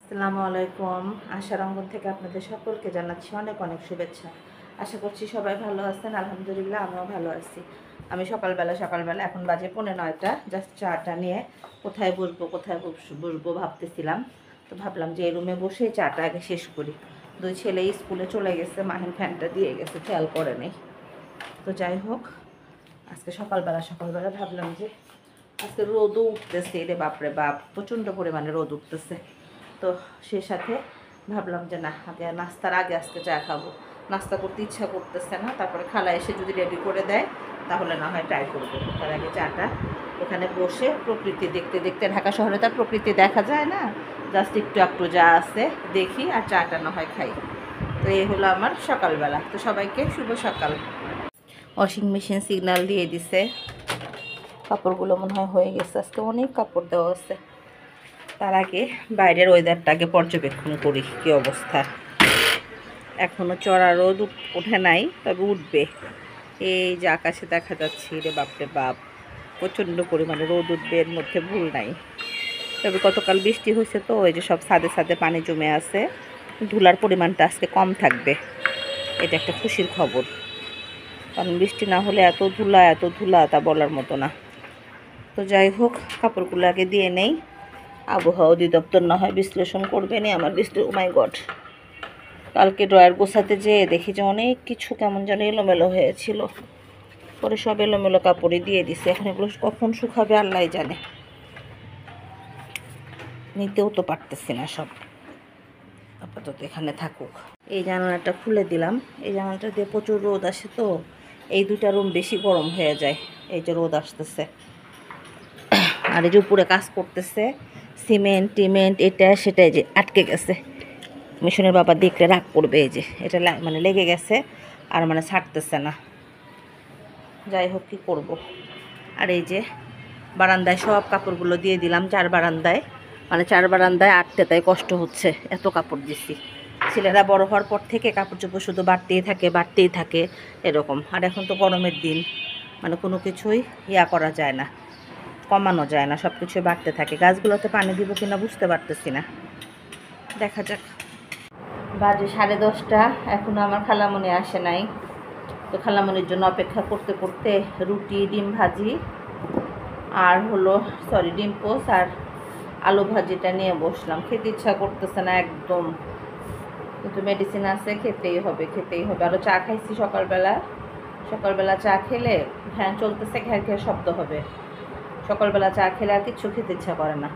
আসসালামু আলাইকুম। আশার অঙ্গন থেকে আপনাদের সকলকে জানাচ্ছি অনেক অনেক শুভেচ্ছা। আশা করছি সবাই ভালো আছেন। আলহামদুলিল্লাহ আমিও ভালো আছি। আমি সকালবেলা এখন বাজে 9:45, জাস্ট চাটা নিয়ে কোথায় বসবো ভাবতেছিলাম। তো ভাবলাম যে এই রুমে বসেই চাটা আগে শেষ করি। দুই ছেলে স্কুলে চলে গেছে, মাহিন ফ্যানটা দিয়ে গেছে, খেয়াল করে নেই। তো যাই হোক, আজকে সকালবেলা ভাবলাম যে আজকে রোদও উঠতেছে, রে বাপরে বাপ, প্রচণ্ড পরিমাণে রোদ উঠতেছে। তো সেই সাথে ভাবলাম যে না, নাস্তার আগে আজকে চা খাবো। নাস্তা করতে ইচ্ছা করতেছে না, তারপরে খালা এসে যদি রেডি করে দেয় তাহলে না হয় ট্রাই করবো। তার আগে চাটা এখানে বসে প্রকৃতি দেখতে দেখতে, ঢাকা শহরে তার প্রকৃতি দেখা যায় না, জাস্ট একটু যা আছে দেখি আর চাটা না হয় খাই। তো এই হলো আমার সকালবেলা। তো সবাইকে শুভ সকাল। ওয়াশিং মেশিন সিগন্যাল দিয়ে দিছে, কাপড়গুলো মনে হয় হয়ে গেছে। আজকে অনেক কাপড় দেওয়া আছে। তার আগে বাইরের ওয়েদারটাকে পর্যবেক্ষণ করি কী অবস্থা। এখনও চড়া রোদ ওঠে নাই, তবে উঠবে। এই যে আকাশে দেখা যাচ্ছে, রে বাপরে বাপ, প্রচণ্ড পরিমাণে রোদ উঠবে, এর মধ্যে ভুল নাই। তবে গতকাল বৃষ্টি হয়েছে, তো ওই যে সব ছাদে পানি জমে আছে, ধুলার পরিমাণটা আজকে কম থাকবে। এটা একটা খুশির খবর, কারণ বৃষ্টি না হলে এত ধুলা তা বলার মতো না। তো যাই হোক, কাপড়গুলো আগে দিয়ে নেই। আবহাওয়া অধিদপ্তর না হয় বিশ্লেষণ করবে না আমার ও মাই গড। কালকে ড্রয়ার গোছাতে যেয়ে দেখি যে অনেক কিছু কেমন যেন এলোমেলো হয়েছিল, পরে সব এলোমেলো কাপড়ে দিয়ে দিছে। এখন এগুলো কখন শুকাবে আল্লাহ জানে, নিতেও তো পারতেছি না সব। আপাতত এখানে থাকুক। এই জানালাটা খুলে দিলাম, এই জানালাটা দিয়ে প্রচুর রোদ আসে, তো এই দুটা রুম বেশি গরম হয়ে যায়। এই যে রোদ আসতেছে, আর এই যে উপরে কাজ করতেছে, সিমেন্ট এটা সেটাই যে আটকে গেছে। মিশনের বাবা দেখলে রাগ করবে। এই যে এটা মানে লেগে গেছে আর মানে ছাড়তেছে না। যাই হোক, কী করব। আর এই যে বারান্দায় সব কাপড়গুলো দিয়ে দিলাম, চার বারান্দায় আটতে, তাই কষ্ট হচ্ছে, এত কাপড় দিছি। ছেলেরা বড় হওয়ার পর থেকে কাপড় চোপড় শুধু বাড়তেই থাকে এরকম। আর এখন তো গরমের দিন, মানে কোনো কিছুই করা যায় না, কমানো যায় না, সব কিছুই বাড়তে থাকে। গাছগুলোতে পানি দিব কিনা বুঝতে পারতেছি না, দেখা যাক। বাজে 10:30, এখনও আমার খালামণি আসে নাই। তো খালামণির জন্য অপেক্ষা করতে করতে রুটি, ডিম ভাজি আর ডিম পোস্ট আর আলু ভাজিটা নিয়ে বসলাম। খেতে ইচ্ছা করতেছে না একদম, কিন্তু মেডিসিন আছে, খেতেই হবে। আরও চা খাইছি সকালবেলা চা খেলে ফ্যান চলতেছে, ঘ্যার শব্দ হবে। সকালবেলা চা খেলে আর কিচ্ছু খেতে ইচ্ছা করে না।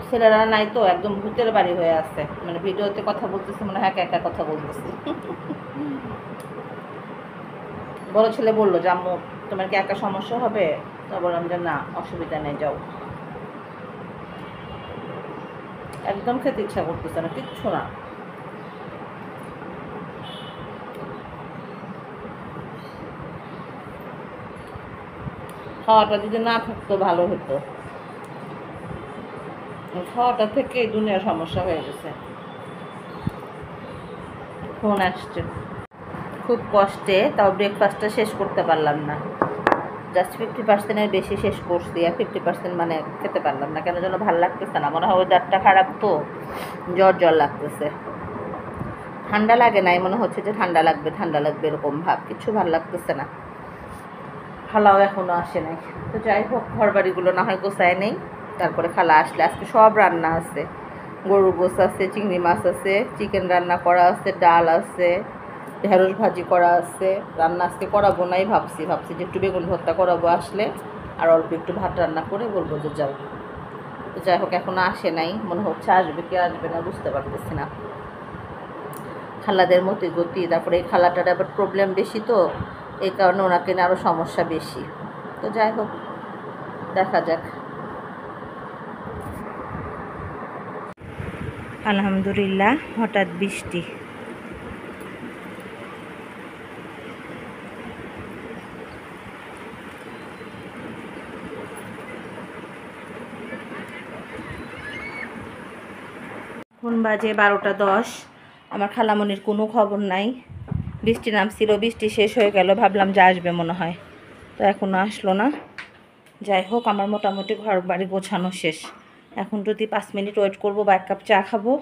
ছেলেরা নাই তো, একদম ভূতের বাড়ি হয়ে আছে, মানে ভিডিওতে কথা বলতেছি মনে হয় একা কথা বলতেছি। বড় ছেলে বললো যে আম্মু তোমার কি একা সমস্যা হবে? তা বললাম যে না, অসুবিধা নেই, যাও। একদম খেতে ইচ্ছা করতেছে না, কিচ্ছু না। খাওয়াটা যদি না থাকতো ভালো হতো, খাওয়াটা থেকে দুনিয়ার সমস্যা হয়ে গেছে। ফোন আসছে, খুব কষ্টে, তাও ব্রেকফাস্টটা শেষ করতে পারলাম না। জাস্ট 50%-এর বেশি শেষ করছি, আর 50% মানে খেতে পারলাম না। কেন যেন ভালো লাগতেছে না, মনে হয় ওয়েদারটা খারাপ, তো জ্বর লাগতেছে। ঠান্ডা লাগে নাই, মনে হচ্ছে যে ঠান্ডা লাগবে এরকম ভাব, কিছু ভালো লাগতেছে না। খালাও এখনও আসে নাই। তো যাই হোক, ঘর বাড়িগুলো না হয় গোছায় নেই, তারপরে খালা আসলে। আজকে সব রান্না আছে, গরুর গোছ আছে, চিংড়ি মাছ আছে, চিকেন রান্না করা আছে, ডাল আছে, ঢেঁড়স ভাজি করা আছে। রান্না আজকে করাবো নাই, ভাবছি যে একটু বেগুন ভর্তা করাবো আসলে, আর অল্প একটু ভাত রান্না করে বলবো যে যাও। তো যাই হোক, এখনও আসে নাই, মনে হচ্ছে আসবে কি আসবে না বুঝতে পারতেছি না। খালাদের মতো গতি, তারপরে এই খালাটার আবার প্রবলেম বেশি, তো এই কারণে ওনাকে আরও সমস্যা বেশি। তো যাই হোক, দেখা যাক। আলহামদুলিল্লাহ, হঠাৎ বৃষ্টি। এখন বাজে 12:10, আমার খালামণির কোনো খবর নাই। বৃষ্টি নামছিল, বৃষ্টি শেষ হয়ে গেল, ভাবলাম যে আসবে মনে হয়, তো এখনও আসলো না। যাই হোক, আমার মোটামুটি ঘর বাড়ি গোছানো শেষ। এখন যদি 5 মিনিট ওয়েট করব বা 1 কাপ চা খাবো,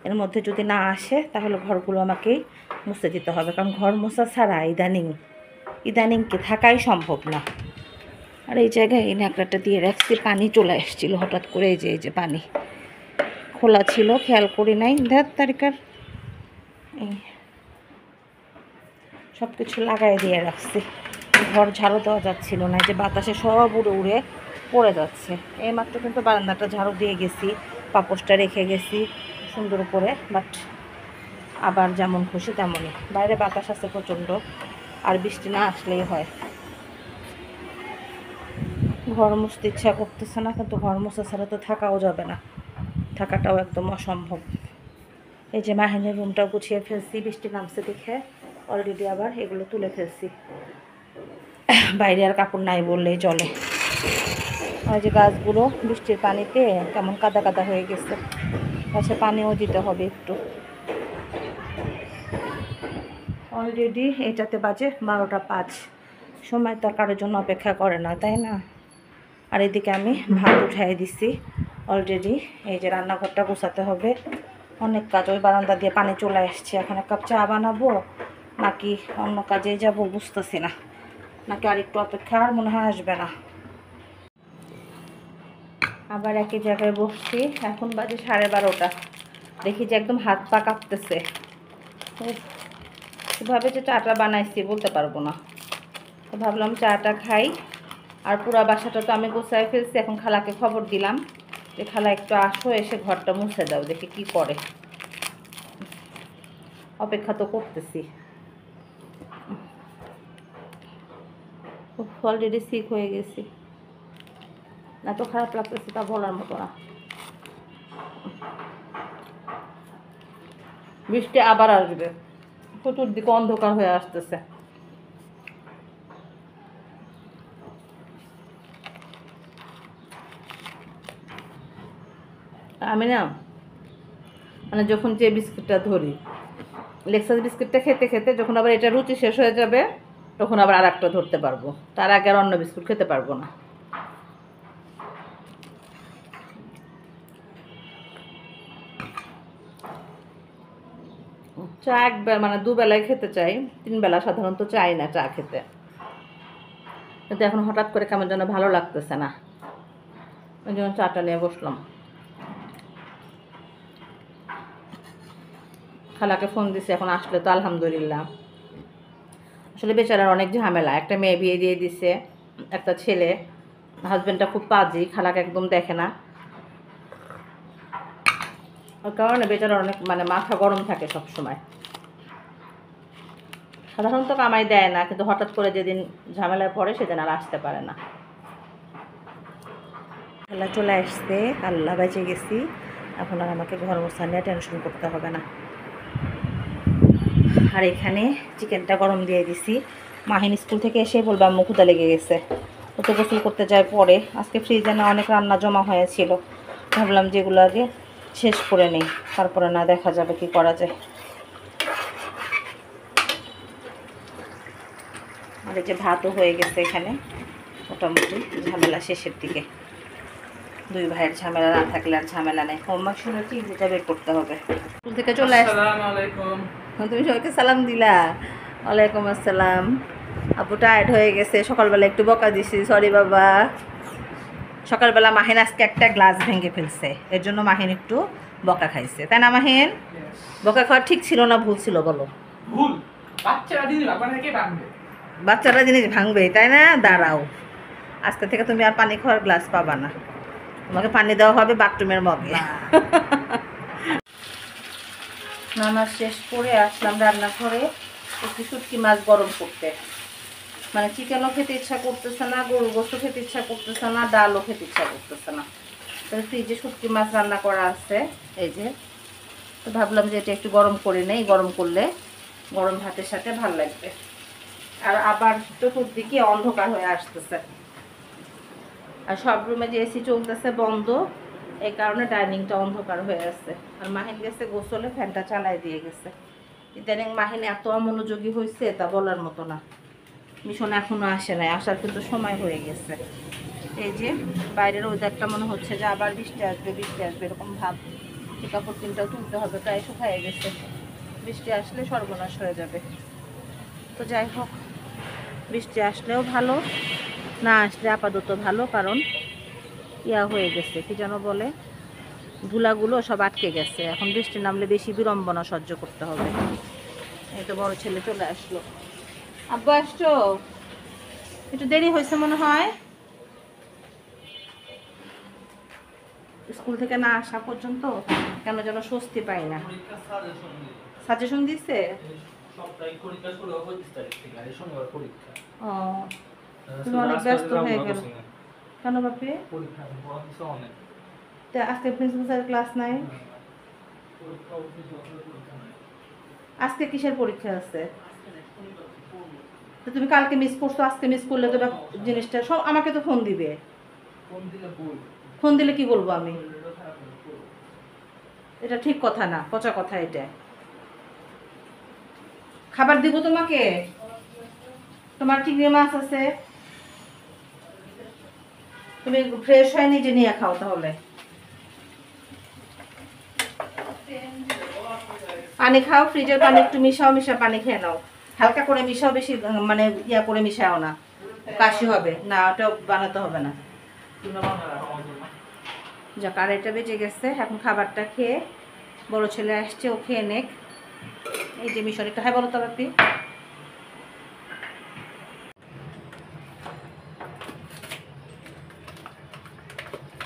এর মধ্যে যদি না আসে তাহলে ঘরগুলো আমাকেই মুছে দিতে হবে, কারণ ঘর মোছা ছাড়া ইদানিং কি থাকাই সম্ভব না। আর এই জায়গায় এই ন্যাকড়াটা দিয়ে রাখছি, পানি চলে এসেছিলো হঠাৎ করে, এই যে পানি খোলা ছিল, খেয়াল করি নাই, তারিকার এই সব কিছু লাগাই দিয়ে রাখছি। ঘর ঝাড়ু দেওয়া যাচ্ছিল না, যে বাতাসে সব উড়ে উড়ে পড়ে যাচ্ছে। এইমাত্র কিন্তু বারান্দাটা ঝাড়ু দিয়ে গেছি, পাপোশটা রেখে গেছি সুন্দর করে, বাট আবার যেমন খুশি তেমনই। বাইরে বাতাস আছে প্রচণ্ড, আর বৃষ্টি না আসলেই হয়। ঘর মুছতে ইচ্ছা করতেছে না, কিন্তু ঘর মুছা ছাড়া তো থাকাও যাবে না, থাকাটাও একদম অসম্ভব। এই যে মাহিনের রুমটাও গুছিয়ে ফেলছি, বৃষ্টি নামছে দেখে অলরেডি আবার এগুলো তুলে ফেলছি। বাইরে আর কাপড় নাই বললেই চলে। ওই যে গাছগুলো বৃষ্টির পানিতে কেমন কাদা কাদা হয়ে গেছে, গাছে পানিও দিতে হবে একটু। অলরেডি এটাতে বাজে 12টা 5, সময় তো কারোর জন্য অপেক্ষা করে না, তাই না? আর এদিকে আমি ভাত উঠাই দিছি অলরেডি। এই যে রান্নাঘরটা গোছাতে হবে, অনেক কাজ। ওই বারান্দা দিয়ে পানি চলে আসছে, এখন 1 কাপ চা বানাবো নাকি অন্য কাজে যাব বুঝতেছি না, নাকি আর একটু অপেক্ষা, আর মনে হয় আসবে না। আবার একই জায়গায় বসছি, এখন বাজে 12:30। দেখি যে একদম হাত পা কাঁপতেছে। কীভাবে যে চাটা বানাইছি বলতে পারবো না। তো ভাবলাম চাটা খাই। আর পুরা বাসাটা তো আমি গোছায় ফেলছি, এখন খালাকে খবর দিলাম যে খালা একটু আসো, এসে ঘরটা মুছে দাও, দেখি কি করে। অপেক্ষা তো করতেছি। অলরেডি সিক হয়ে গেছি, এত খারাপ লাগতেছে তা বলার মতো না। বৃষ্টি আবার আসবে, চতুর্দিকে অন্ধকার হয়ে আসতেছে। আমি না মানে যখন যে বিস্কুটটা ধরি, লেক্সাস বিস্কুটটা খেতে খেতে যখন আবার এটা রুচি শেষ হয়ে যাবে, তখন আবার আর একটা ধরতে পারবো, তার আগে আর অন্য বিস্কুট খেতে পারবো না। চা একবার মানে দুবেলায় খেতে চাই, 3 বেলা সাধারণত চাই না চা খেতে, কিন্তু এখন হঠাৎ করে কেমন যেন ভালো লাগতেছে না, ওই জন্য চাটা নিয়ে বসলাম। খালাকে ফোন দিছি, এখন আসলে তো আলহামদুলিল্লাহ। আসলে বেচারার অনেক ঝামেলা, একটা মেয়ে বিয়ে দিয়ে দিছে, একটা ছেলে, হাজব্যান্ডটা খুব পাজি, খালাকে একদম দেখে না, ওর কারণে বেচারার অনেক মানে মাথা গরম থাকে সব সময়। সাধারণত কামাই দেয় না, কিন্তু হঠাৎ করে যেদিন ঝামেলায় পড়ে সেদিন আর আসতে পারে না। খালা চলে আসছে, আল্লাহ বেঁচে গেছি, এখন আর আমাকে ঘর মোছা নিয়ে টেনশন করতে হবে না। আর এখানে চিকেনটা গরম দিয়ে দিছি। মাহিন স্কুল থেকে এসে বলবে আম্মু ক্ষুধা লেগে গেছে, ও তো গোসল করতে যায় পরে। আজকে ফ্রিজে না অনেক রান্না জমা হয়েছিল, ভাবলাম যেগুলো আগে শেষ করে নেই, তারপরে না দেখা যাবে কি করা যায়। আর এই যে ভাতও হয়ে গেছে এখানে, মোটামুটি ঝামেলা শেষের দিকে। 2 ভাইয়ের ঝামেলা না থাকলে আর ঝামেলা নেই। হোমওয়ার্ক শুনেছি, যেটা বের করতে হবে। স্কুল থেকে চলে আসছে। আসসালামু আলাইকুম। তুমি সবাইকে সালাম দিলা? ওয়ালাইকুম আসসালাম। আপু টায়ার্ড হয়ে গেছে, সকালবেলা একটু বকা দিছি, সরি বাবা। সকালবেলা মাহিন আজকে একটা গ্লাস ভেঙে ফেলছে, এর জন্য মাহিন একটু বকা খাইছে, তাই না মাহিন? বকা খাওয়া ঠিক ছিল না ভুল ছিল বলো? ভুল। বাচ্চারা জিনিস ভাবনা থেকে ভাঙবে। বাচ্চারা জিনিস ভাঙবেই, তাই না? দাঁড়াও, আজকে থেকে তুমি আর পানি খাওয়ার গ্লাস পাবা না, তোমাকে পানি দেওয়া হবে বাথরুমের মগে। নামাজ শেষ করে আসলাম রান্নাঘরে, একটু শুটকি মাছ গরম করতে। মানে চিকেনও খেতে ইচ্ছা করতেছে না, গরুর গোস্ত খেতে ইচ্ছা করতেছে না, ডালও খেতে ইচ্ছা করতেছে না। তাহলে ফ্রিজে শুটকি মাছ রান্না করা আছে, এই যে। তো ভাবলাম যে এটা একটু গরম করে নেই, গরম করলে গরম ভাতের সাথে ভাল লাগবে। আর আবার চতুর্দিকে অন্ধকার হয়ে আসতেছে, আর সব রুমে যে এসি চলতেছে বন্ধ, এই কারণে ডাইনিংটা অন্ধকার হয়ে আছে। আর মাহিন গেছে গোসলে, ফ্যানটা চালাই দিয়ে গেছে। ইদানিং মাহিন এত অমনোযোগী হয়েছে তা বলার মতো না। মিশন এখনো আসে নাই, আসার কিন্তু সময় হয়ে গেছে। এই যে বাইরের ওয়েদারটা মনে হচ্ছে যে আবার বৃষ্টি আসবে এরকম ভাব। এই কাপড় তিনটাও তুলতে হবে, প্রায় শুকায় গেছে। বৃষ্টি আসলে সর্বনাশ হয়ে যাবে। তো যাই হোক, বৃষ্টি আসলেও ভালো, না আসলে আপাতত ভালো, কারণ ইয়া হয়ে গেছে কি যেন বলে, ধুলাগুলো সব আটকে গেছে। এখন বৃষ্টি নামলে বেশি বিড়ম্বনা সহ্য করতে হবে। এই তো বড় ছেলে চলে আসলো। আব্বু আসছো? একটু দেরি হয়েছে মনে হয়। স্কুল থেকে না আসা পর্যন্ত কেন যেন স্বস্তি পাই না। সাজেশন দিচ্ছে? ও, তুমি অনেক ব্যস্ত হয়ে গেল কেন বাপি? আজকে প্রিন্সিপাল স্যার ক্লাস নাই? আজকে কিসের পরীক্ষা আছে? তো তুমি কালকে মিস করছো, আজকে মিস করলে তো জিনিসটা সব আমাকে তো ফোন দিবে। ফোন দিলে কি বলবো আমি? এটা ঠিক কথা না, পচা কথা এটা। খাবার দিব তোমাকে, তোমার চিংড়ি মাছ আছে, তুমি ফ্রেশ হয়ে নিজে নিয়ে খাও তাহলে। পানি খাও, ফ্রিজের পানি একটু মিশাও, পানি খেয়ে নাও। হালকা করে মিশাও, বেশি মানে ইয়া করে মিশাও না, কাশি হবে না, ওটা বানাতে হবে না। যাক, আড়াইটা বেজে গেছে, এখন খাবারটা খেয়ে বড় ছেলে আসছে, ও খেয়ে নেক। এই যে মিশন একটু হাই বলো তো বাপি।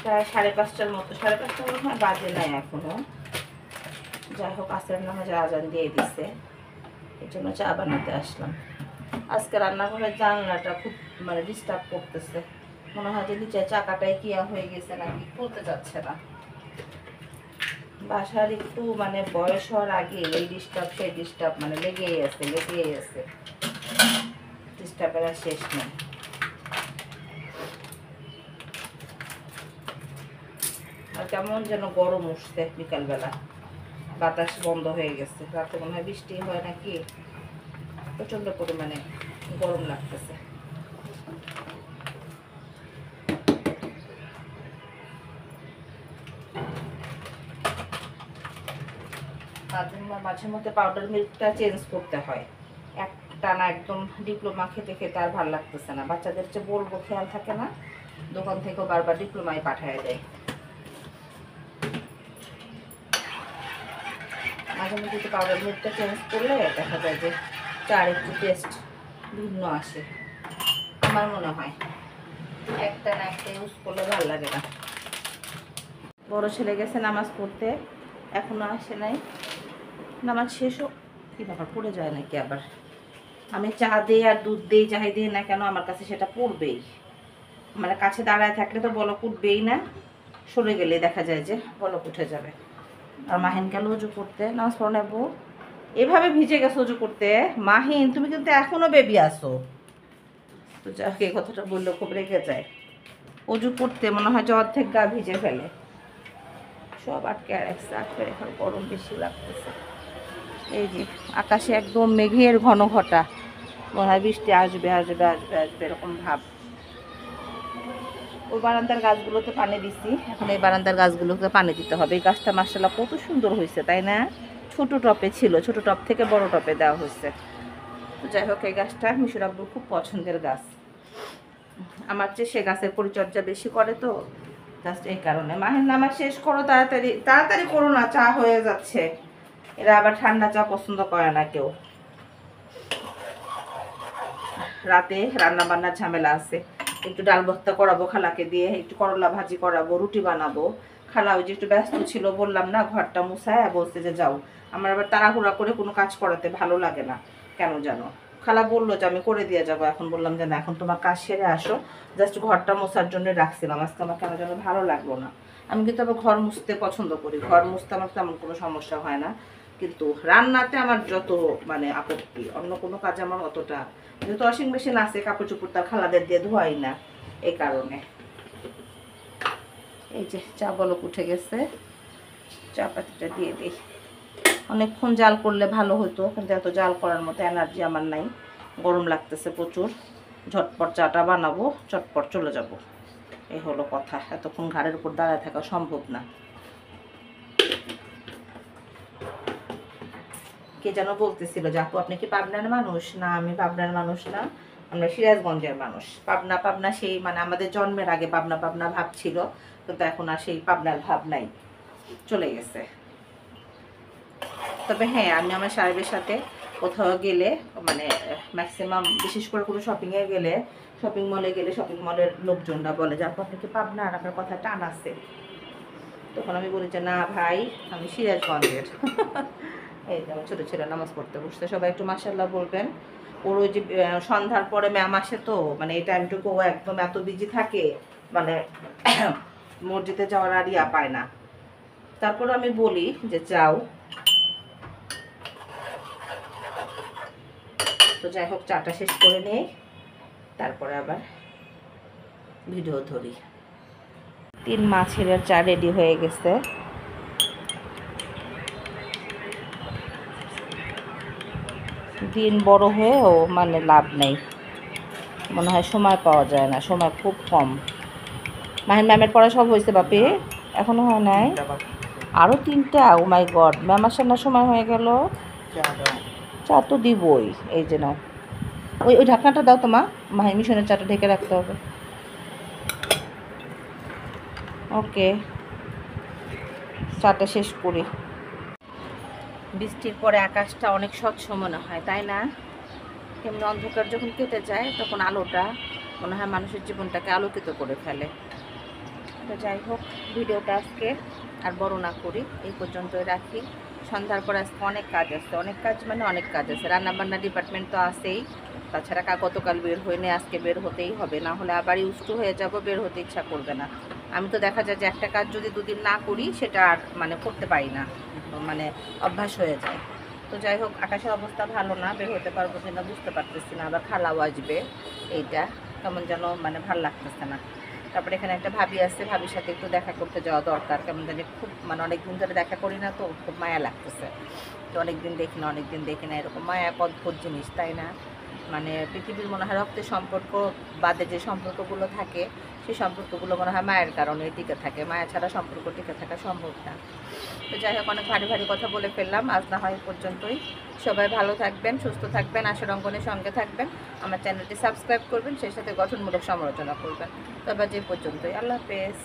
5:30টার মতো, 5:30 মনে হয় বাজে নাই এখনো। যাই হোক, আসরের নামাজের আজান দিয়ে দিচ্ছে, এই জন্য চা বানাতে আসলাম। আজকে রান্নাঘরের জানলাটা খুব মানে ডিস্টার্ব করতেছে, মনে হয় যে নিচে চাকাটাই কিয়া হয়ে গেছে নাকি, খুলতে যাচ্ছে না। বাসার একটু মানে বয়স হওয়ার আগে এই ডিস্টার্ব সেই ডিস্টার্ব মানে লেগেই আছে ডিস্টার্বের আর শেষ নেই। আর কেমন যেন গরম উঠছে বিকালবেলা, বাতাস বন্ধ হয়ে গেছে, রাতে মনে হয় বৃষ্টি হয় নাকি, প্রচন্ড পরিমাণে গরম লাগতেছে। মাঝে মধ্যে পাউডার মিল্কটা চেঞ্জ করতে হয়, টানা একদম ডিপ্লোমা খেতে খেতে আর ভালো লাগতেছে না। বাচ্চাদের যে বলবো খেয়াল থাকে না, দোকান থেকেও বারবার ডিপ্লোমায় পাঠায় দেয়। মাঝে মধ্যে একটু পাউডার মিল্কটা চেঞ্জ করলে দেখা যায় যে চার একটু টেস্ট ভিন্ন আসে, আমার মনে হয়। একটা না একটা ইউজ করলে ভালো লাগে না। বড় ছেলে গেছে নামাজ পড়তে, এখনো আসে নাই। নামাজ শেষও কি ব্যাপার, পড়ে যায় নাকি আবার? আমি চা দিই আর দুধ দিই, যাই দিই না কেন, আমার কাছে সেটা পড়বেই। মানে কাছে দাঁড়ায় থাকলে তো বলক উঠবেই না, সরে গেলে দেখা যায় যে বলক উঠে যাবে। আর মাহিন গেল উজু করতে, নামাজ পড়ো নেবো, এভাবে ভিজে গেছে উজু করতে। মাহিন, তুমি কিন্তু এখনো বেবি আসো। তো যাকে এই কথাটা বললেও খুব রেগে যায়। উজু করতে মনে হয় যে অর্ধেক গা ভিজে ফেলে, সব আটকে রাখছে, আটকে রেখার গরম বেশি লাগতেছে। এই যে আকাশে একদম মেঘের ঘন ঘটা, মনে হয় বৃষ্টি আসবে এরকম ভাব। ওই বারান্দার গাছগুলোতে পানি দিছি, এখন এই বারান্দার গাছগুলোতে পানি দিতে হবে। এই গাছটা মাশাআল্লাহ কত সুন্দর হয়েছে, তাই না? ছোট টপে ছিল, ছোট টপ থেকে বড় টপে দেওয়া হয়েছে। তো যাই হোক, এই গাছটা মিশুর আব্বুর খুব পছন্দের গাছ। আমার চেয়ে সে গাছের পরিচর্যা বেশি করে, তো জাস্ট এই কারণে। মাহিন নামাজ শেষ করো, তাড়াতাড়ি তাড়াতাড়ি করো না, চা হয়ে যাচ্ছে। এরা আবার ঠান্ডা চা পছন্দ করে না কেউ। রাতে রান্না বান্নার ঝামেলা আছে, একটু ডাল ভর্তা করাবো খালাকে দিয়ে, একটু করলা ভাজি করাবো, রুটি বানাবো। খালা ওই যে একটু ব্যস্ত ছিল, বললাম না, ঘরটা মুছায় বলতে যে যাও। আমার আবার তাড়াহুড়া করে কোনো কাজ করাতে ভালো লাগে না কেন জানো। খালা বললো যে আমি করে দিয়ে যাবো, এখন বললাম যে না, এখন তোমার কাজ সেরে আসো, জাস্ট ঘরটা মোছার জন্য রাখছিলাম। আজকে আমার কেন যেন ভালো লাগলো না। আমি কিন্তু আবার ঘর মুছতে পছন্দ করি, ঘর মুছতে আমার তেমন কোনো সমস্যা হয় না, কিন্তু রান্নাতে আমার যত মানে আপত্তি, অন্য কোনো কাজে আমার অতটা। যেহেতু ওয়াশিং মেশিন আছে, কাপড় চোপড় তার খালাদের দিয়ে ধোয়াই না, এই কারণে। এই যে চা বলক উঠে গেছে, চা পাতিটা দিয়ে দিই। অনেকক্ষণ জাল করলে ভালো হতো, কিন্তু এত জাল করার মতো এনার্জি আমার নাই, গরম লাগতেছে প্রচুর। ঝটপট চাটা বানাবো, চটপট চলে যাব। এই হলো কথা, এতক্ষণ ঘাড়ের উপর দাঁড়ায় থাকা সম্ভব না। কে যেন বলতেছিল যে আপু আপনি কি পাবনার মানুষ? না, আমি পাবনার মানুষ না, আমরা সিরাজগঞ্জের মানুষ। পাবনা পাবনা সেই মানে আমাদের জন্মের আগে পাবনা পাবনা ভাব ছিল, কিন্তু এখন আর সেই পাবনার ভাব নাই, চলে গেছে। তবে হ্যাঁ, আমি আমার সাহেবের সাথে কোথাও গেলে মানে ম্যাক্সিমাম বিশেষ করে কোনো শপিংয়ে গেলে, শপিং মলে গেলে শপিং মলের লোকজনরা বলে যে আপু আপনি কি পাবনা, আর আপনার কথা টান আছে। তখন আমি বলি যে না ভাই, আমি সিরাজগঞ্জের। এই যেমন ছোটো ছেলে নামাজ পড়তে বসতে, সবাই একটু মাশাআল্লাহ বলবেন। ওর ওই যে সন্ধ্যার পরে ম্যাম আসে, তো মানে এই টাইমটুকু ও একদম এত বিজি থাকে, মানে মসজিদে যাওয়ার আর ইয়া পায় না। তারপর আমি বলি যে যাও। তো যাই হোক, চাটা শেষ করে নেই, তারপরে আবার ভিডিও ধরি। 3 মাছের চা রেডি হয়ে গেছে। দিন বড় হয়েও মানে লাভ নেই, মনে হয় সময় পাওয়া যায় না, সময় খুব কম। মাহিন ম্যামের পড়া সব হয়েছে বাপি? এখনো হয় নাই? আরও 3টা? ও মাই গড, ম্যাম আসার না সময় হয়ে গেল। চা তো দিবই, এই যে নাও, ওই ওই ঢাকনাটা দাও তোমা, মাহিন মিশনের চাটা ঢেকে রাখতে হবে। ওকে, চাটা শেষ করি। বৃষ্টির পরে আকাশটা অনেক স্বচ্ছ মনে হয়, তাই না? তেমনি অন্ধকার যখন কেটে যায় তখন আলোটা মনে হয় মানুষের জীবনটাকে আলোকিত করে ফেলে। তো যাই হোক, ভিডিওটা আজকে আর বড় না করি, এই পর্যন্তই রাখি। সন্ধ্যার পর আজকে অনেক কাজ আছে, অনেক কাজ মানে অনেক কাজ আছে। রান্নাবান্না ডিপার্টমেন্ট তো আছেই, তাছাড়া গতকাল বের হয়নি, আজকে বের হতেই হবে, না হলে আবার ইউজ টু হয়ে যাব, বের হতে ইচ্ছা করবে না। আমি তো দেখা যায় যে একটা কাজ যদি 2 দিন না করি সেটা আর মানে করতে পারি না, মানে অভ্যাস হয়ে যায়। তো যাই হোক, আকাশের অবস্থা ভালো না, বের হতে পারবো কিনা বুঝতে পারতেছি না, আবার খালাও আসবে, এইটা কেমন যেন মানে ভাল লাগতেছে না। তারপরে এখানে একটা ভাবি আছে, ভাবির সাথে একটু দেখা করতে যাওয়া দরকার, কেমন জানি খুব মানে অনেকদিন ধরে দেখা করি না, তো খুব মায়া লাগতেছে। তো অনেকদিন দেখি না, এরকম মায়া এক অদ্ভুত জিনিস, তাই না? মানে পৃথিবীর মনে হয় রক্তের সম্পর্ক বাদে যে সম্পর্কগুলো থাকে, সেই সম্পর্কগুলো মনে হয় মায়ের কারণে টিকে থাকে, মায়া ছাড়া সম্পর্ক টিকে থাকা সম্ভব না। তো যাই হোক, অনেক ভারী ভারী কথা বলে ফেললাম, আজ না হয় পর্যন্তই। সবাই ভালো থাকবেন, সুস্থ থাকবেন, আশার অঙ্গনের সঙ্গে থাকবেন, আমার চ্যানেলটি সাবস্ক্রাইব করবেন, সেই সাথে গঠনমূলক সমালোচনা করবেন। তবে যে পর্যন্তই, আল্লাহ হাফেজ।